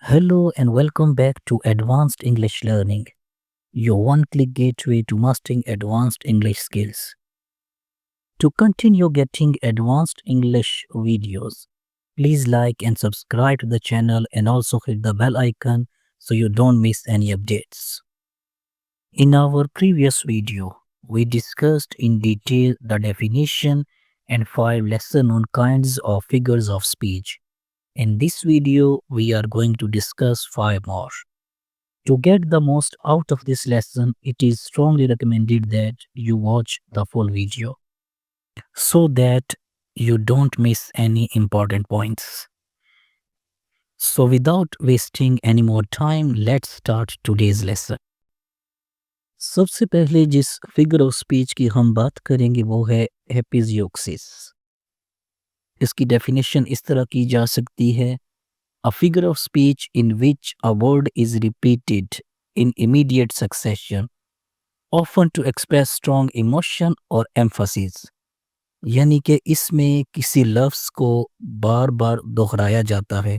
Hello and welcome back to Advanced English Learning, your one click gateway to mastering advanced English skills. To continue getting advanced English videos, please like and subscribe to the channel and also hit the bell icon so you don't miss any updates. In our previous video, we discussed in detail the definition and 5 lesson on kinds of figures of speech. In this video, we are going to discuss 5 more. To get the most out of this lesson, it is strongly recommended that you watch the full video so that you don't miss any important points. So without wasting any more time, let's start today's lesson. सबसे पहले जिस figure of speech की हम बात करेंगे वो है एपिजियोक्सिस। इसकी डेफिनेशन इस तरह की जा सकती है: a figure of speech in which a word is repeated in immediate succession, often to express strong emotion or emphasis। यानी कि इसमें किसी लफ्ज़ को बार बार दोहराया जाता है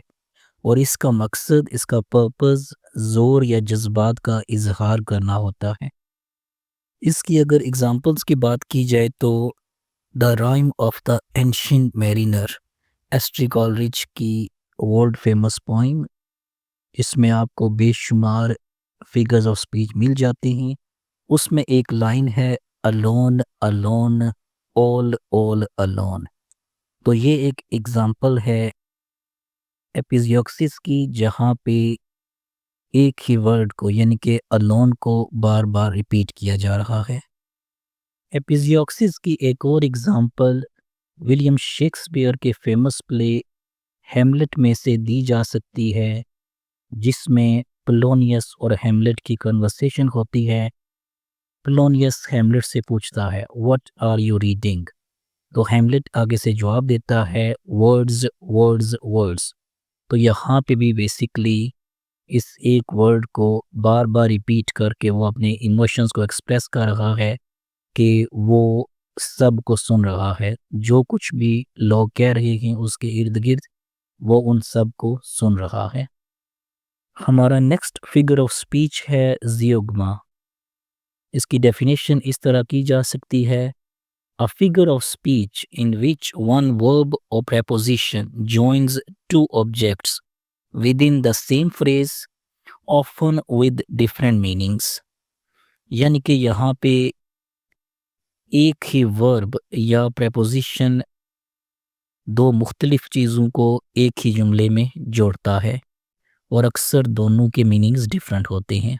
और इसका मकसद, इसका पर्पस ज़ोर या जज्बात का इजहार करना होता है। इसकी अगर एग्जांपल्स की बात की जाए तो the rhyme of the ancient mariner, एस्ट्री Coleridge की वर्ल्ड फेमस पोइम। इसमें आपको बेशुमार फिगर्स ऑफ स्पीच मिल जाती हैं। उसमें एक लाइन है, अलोन अलोन ऑल अलोन। तो ये एक एग्जांपल है एपिजियोक्सिस की, जहाँ पे एक ही वर्ड को यानी कि अलोन को बार बार रिपीट किया जा रहा है। एपिजियोक्सिस की एक और एग्जांपल विलियम शेक्सपियर के फेमस प्ले हेमलेट में से दी जा सकती है, जिसमें पोलोनियस और हेमलेट की कन्वर्सेशन होती है। पोलोनियस हेमलेट से पूछता है, व्हाट आर यू रीडिंग? तो हेमलेट आगे से जवाब देता है, वर्ड्स वर्ड्स वर्ड्स। तो यहाँ पे भी बेसिकली इस एक वर्ड को बार बार रिपीट करके वो अपने इमोशंस को एक्सप्रेस कर रहा है कि वो सब को सुन रहा है, जो कुछ भी लोग कह रहे हैं उसके इर्द गिर्द वो उन सब को सुन रहा है। हमारा नेक्स्ट फिगर ऑफ स्पीच है जियोग्मा। इसकी डेफिनेशन इस तरह की जा सकती है: a figure of speech in which one verb or preposition joins two objects within the same phrase, often with different meanings। यानी कि यहाँ पे एक ही वर्ब या preposition दो मुख्तलिफ चीज़ों को एक ही जुमले में जोड़ता है और अक्सर दोनों के मीनिंग्स डिफरेंट होते हैं।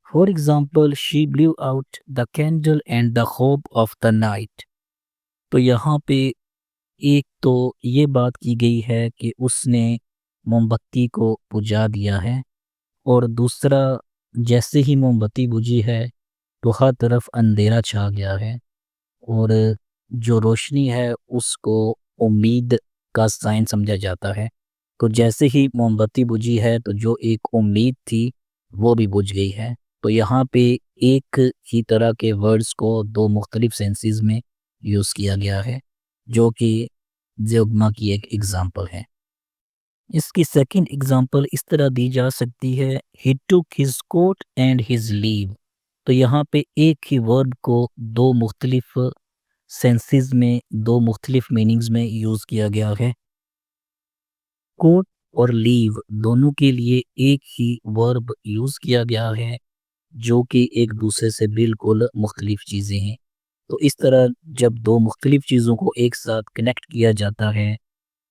For example, she blew out the candle and the hope of the night. तो यहाँ पे एक तो ये बात की गई है कि उसने मोमबत्ती को बुझा दिया है, और दूसरा, जैसे ही मोमबत्ती बुझी है तो हर तरफ अंधेरा छा गया है और जो रोशनी है उसको उम्मीद का साइन समझा जाता है। तो जैसे ही मोमबत्ती बुझी है तो जो एक उम्मीद थी वो भी बुझ गई है। तो यहाँ पे एक ही तरह के वर्ड्स को दो मुख्तलिफ सेंसेस में यूज़ किया गया है, जो कि ज़ियोग्मा की एक एग्ज़ाम्पल है। इसकी सेकंड एग्ज़ाम्पल इस तरह दी जा सकती है, he took his coat and his leave. तो यहाँ पे एक ही वर्ड को दो मुख्तलिफ सेंसेस में, दो मुख्तलिफ मीनिंग्स में यूज़ किया गया है। कोट और लीव दोनों के लिए एक ही वर्ब यूज़ किया गया है, जो कि एक दूसरे से बिल्कुल मुख्तलिफ चीज़ें हैं। तो इस तरह जब दो मुख्तलिफ चीज़ों को एक साथ कनेक्ट किया जाता है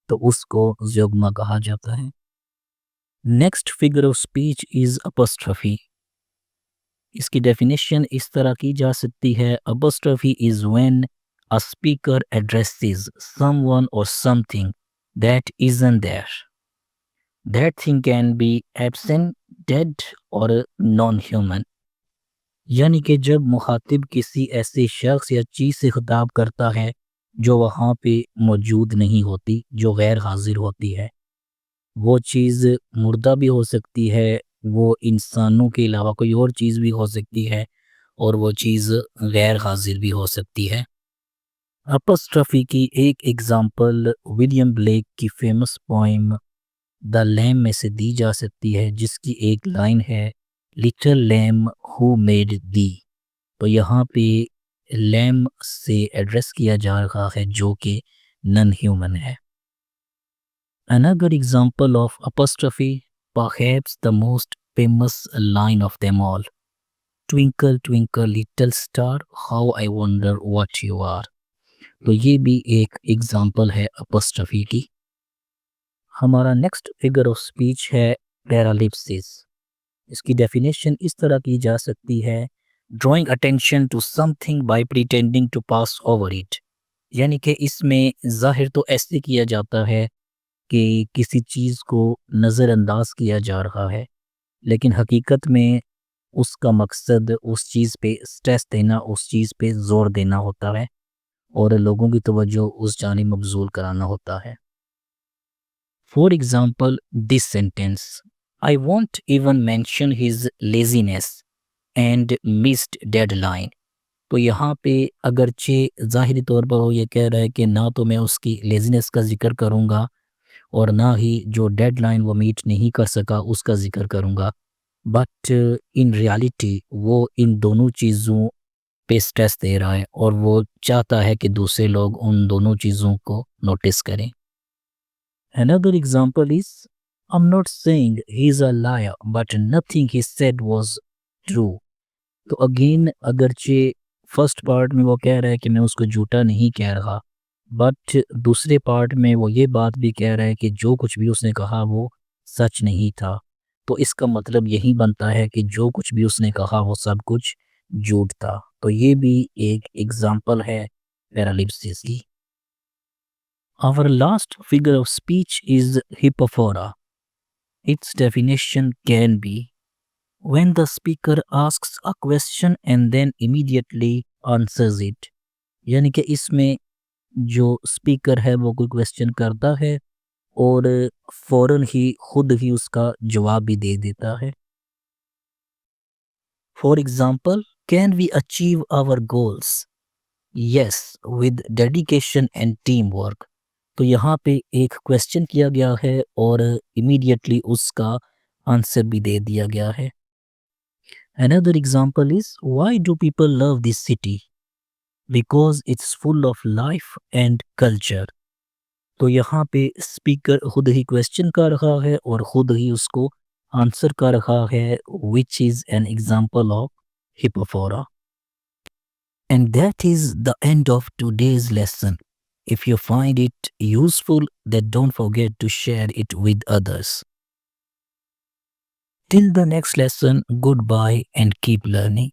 तो उसको ज़ियोग्मा कहा जाता है। Next figure of speech is apostrophe. इसकी डेफिनेशन इस तरह की जा सकती है, apostrophe is when a speaker addresses someone और something that isn't there. That thing can be absent, dead और नॉन ह्यूमन। यानी कि जब मुखातिब किसी ऐसे शख्स या चीज़ से खिताब करता है जो वहाँ पे मौजूद नहीं होती, जो गैर हाजिर होती है। वो चीज़ मुर्दा भी हो सकती है, वो इंसानों के अलावा कोई और चीज़ भी हो सकती है, और वो चीज़ गैर हाजिर भी हो सकती है। अपॉस्ट्रोफी की एक एग्ज़ाम्पल विलियम ब्लेक की फेमस पोइम द लैम में से दी जा सकती है, जिसकी एक लाइन है लिटिल लैम हु मेड दी। तो यहाँ पे लैम से एड्रेस किया जा रहा है जो कि नॉन ह्यूमन है। Another example of apostrophe, perhaps the most famous line of them all. Twinkle twinkle little star, how I wonder what you are. तो ये भी एक एग्जाम्पल है apostrophe की। हमारा नेक्स्ट फिगर ऑफ स्पीच है पैरालिप्सिस। इसकी डेफिनेशन इस तरह की जा सकती है, drawing attention to something by pretending to pass over it. यानी कि इसमें जाहिर तो ऐसे किया जाता है कि किसी चीज़ को नज़रअंदाज किया जा रहा है, लेकिन हकीकत में उसका मकसद उस चीज़ पे स्ट्रेस देना, उस चीज़ पे ज़ोर देना होता है और लोगों की तवज्जो उस जानिब मबज़ूल कराना होता है। For example this sentence, I want even mention his laziness and missed deadline. तो यहाँ पे अगरचे ज़ाहिरी तौर पर वो ये कह रहा है कि ना तो मैं उसकी लेज़ीनेस का ज़िक्र करूँगा और ना ही जो डेडलाइन वो मीट नहीं कर सका उसका ज़िक्र करूँगा, बट इन रियलिटी वो इन दोनों चीज़ों पे स्ट्रेस दे रहा है और वो चाहता है कि दूसरे लोग उन दोनों चीज़ों को नोटिस करें। Another example is, I am not saying he is a liar but nothing he said was true. तो अगेन अगरचे फर्स्ट पार्ट में वो कह रहा है कि मैं उसको झूठा नहीं कह रहा, बट दूसरे पार्ट में वो ये बात भी कह रहा है कि जो कुछ भी उसने कहा वो सच नहीं था। तो इसका मतलब यही बनता है कि जो कुछ भी उसने कहा वो सब कुछ झूठ था। तो ये भी एक एग्जाम्पल है पैरालिप्सिस की। Our last figure of speech is hypophora. Its definition can be when the speaker asks a question and then immediately answers it। यानी कि इसमें जो स्पीकर है वो कोई क्वेश्चन करता है और फ़ौरन ही खुद ही उसका जवाब भी दे देता है। For example, can we achieve our goals? Yes, with dedication and team work. तो यहाँ पे एक क्वेश्चन किया गया है और इमीडिएटली उसका आंसर भी दे दिया गया है। Another example is, why do people love this city? Because it's full of life and culture। तो यहाँ पे स्पीकर खुद ही क्वेश्चन कर रहा है और खुद ही उसको आंसर कर रहा है, which is an example of Hippofora। And that is the end of today's lesson. If you find it useful, then don't forget to share it with others. Till the next lesson, goodbye and keep learning.